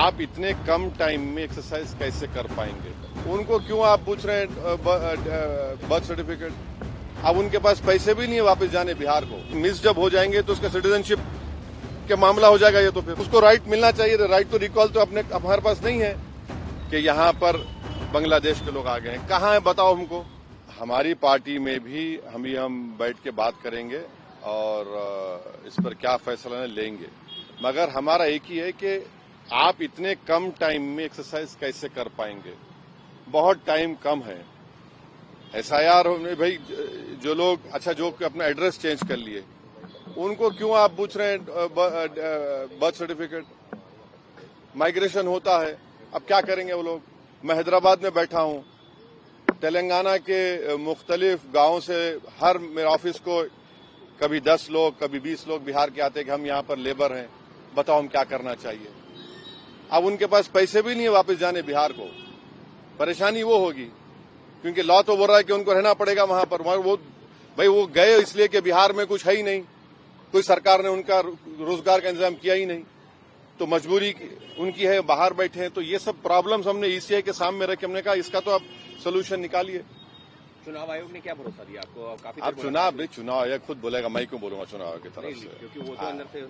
आप इतने कम टाइम में एक्सरसाइज कैसे कर पाएंगे? उनको क्यों आप पूछ रहे हैं बर्थ सर्टिफिकेट? अब उनके पास पैसे भी नहीं है वापस जाने बिहार को। मिस जब हो जाएंगे तो उसका सिटीजनशिप का मामला हो जाएगा। ये तो फिर उसको राइट मिलना चाहिए। राइट टू रिकॉल तो अपने हमारे पास नहीं है कि यहाँ पर बांग्लादेश के लोग आ गए हैं। कहाँ है बताओ हमको। हमारी पार्टी में भी हम बैठ के बात करेंगे और इस पर क्या फैसला लेंगे, मगर हमारा एक ही है कि आप इतने कम टाइम में एक्सरसाइज कैसे कर पाएंगे? बहुत टाइम कम है। एसआईआर भाई जो लोग जो अपना एड्रेस चेंज कर लिए उनको क्यों आप पूछ रहे हैं बर्थ सर्टिफिकेट? माइग्रेशन होता है, अब क्या करेंगे वो लोग? मैं हैदराबाद में बैठा हूं, तेलंगाना के मुख्तलिफ गांवों से हर मेरे ऑफिस को कभी 10 लोग कभी 20 लोग बिहार के आते हैं कि हम यहां पर लेबर हैं, बताओ हम क्या करना चाहिए। अब उनके पास पैसे भी नहीं है वापस जाने बिहार को। परेशानी वो होगी क्योंकि लॉ तो बोल रहा है कि उनको रहना पड़ेगा वहां पर। वो गए इसलिए कि बिहार में कुछ है ही नहीं, कोई सरकार ने उनका रोजगार का इंतजाम किया ही नहीं, तो मजबूरी उनकी है, बाहर बैठे हैं। तो ये सब प्रॉब्लम्स हमने ईसीआई के सामने रखे, हमने कहा इसका तो आप सोल्यूशन निकालिए। चुनाव आयोग ने क्या भरोसा दिया आपको? काफी आप चुनाव आयोग खुद बोलेगा, मैं क्यों बोलूंगा चुनाव आयोग की तरफ से? क्योंकि वो तो अंदर से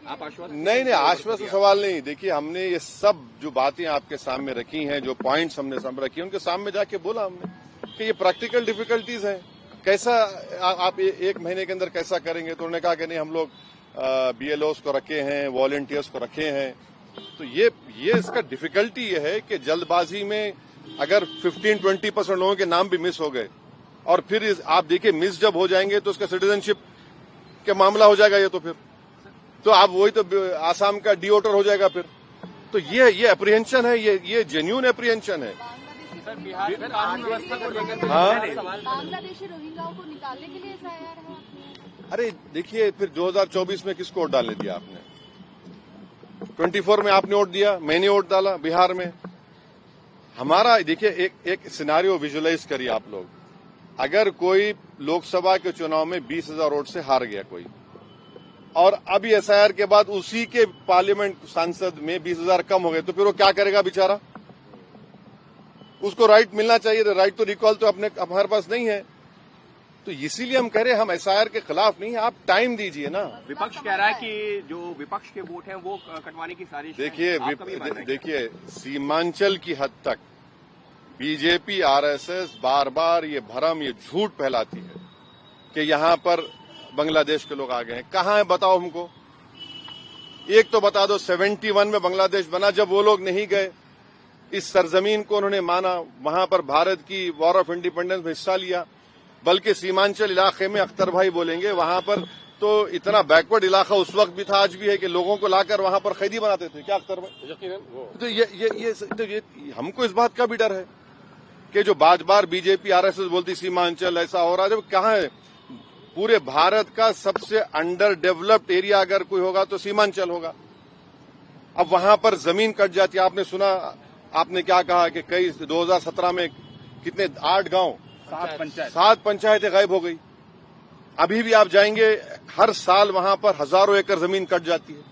आप आश्वस्त नहीं, आश्वस्त सवाल नहीं। देखिए, हमने ये सब जो बातें आपके सामने रखी हैं, जो पॉइंट्स हमने सामने रखी हैं, उनके सामने जाके बोला हमने कि ये प्रैक्टिकल डिफिकल्टीज हैं। कैसा आप एक महीने के अंदर कैसा करेंगे? तो उन्होंने कहा कि नहीं, हम लोग बीएलओस को रखे हैं, वॉलंटियर्स को रखे हैं। तो ये इसका डिफिकल्टी ये है कि जल्दबाजी में अगर 15-20% लोगों के नाम भी मिस हो गए और फिर आप देखिए मिस जब हो जाएंगे तो उसका सिटीजनशिप का मामला हो जाएगा। ये तो फिर तो आप वही तो आसाम का डिओटर हो जाएगा फिर। तो ये अप्रीहेंशन है, ये जेन्युइन अप्रीहेंशन है। सर, बिहार में कानून व्यवस्था को लेकर बांग्लादेशी रोहिंग्याओं को निकालने के लिए एसआईआर है। अरे देखिए, फिर 2024 में किसको वोट डालने दिया आपने? 24 में आपने वोट दिया, मैंने वोट डाला बिहार में। हमारा देखिए एक सिनेरियो विजुअलाइज करिए आप लोग। अगर कोई लोकसभा के चुनाव में 20,000 वोट से हार गया कोई, और अब एसआईआर के बाद उसी के पार्लियामेंट सांसद में 20,000 कम हो गए, तो फिर वो क्या करेगा बेचारा? उसको राइट मिलना चाहिए। राइट टू रिकॉल तो हमारे पास नहीं है। तो इसीलिए हम कह रहे हैं हम एसआईआर के खिलाफ नहीं, आप टाइम दीजिए ना। विपक्ष कह रहा है कि जो विपक्ष के वोट हैं वो कटवाने की साजिश है। देखिए सीमांचल की हद तक बीजेपी आरएसएस बार बार ये भ्रम, ये झूठ फैलाती है कि यहां पर बांग्लादेश के लोग आ गए हैं। कहाँ है बताओ हमको। एक तो बता दो 71 में बांग्लादेश बना, जब वो लोग नहीं गए, इस सरजमीन को उन्होंने माना, वहां पर भारत की वॉर ऑफ इंडिपेंडेंस में हिस्सा लिया। बल्कि सीमांचल इलाके में अख्तर भाई बोलेंगे, वहां पर तो इतना बैकवर्ड इलाका उस वक्त भी था, आज भी है, कि लोगों को लाकर वहां पर कैदी बनाते थे। क्या अख्तर भाई? तो ये हमको इस बात का भी डर है कि जो बार बीजेपी आरएसएस बोलती सीमांचल ऐसा हो रहा है, जब कहाँ है? पूरे भारत का सबसे अंडर डेवलप्ड एरिया अगर कोई होगा तो सीमांचल होगा। अब वहां पर जमीन कट जाती है। आपने सुना, आपने क्या कहा कि कई 2017 में कितने 8 गांव 7 पंचायतें गायब हो गई। अभी भी आप जाएंगे, हर साल वहां पर हजारों एकड़ जमीन कट जाती है।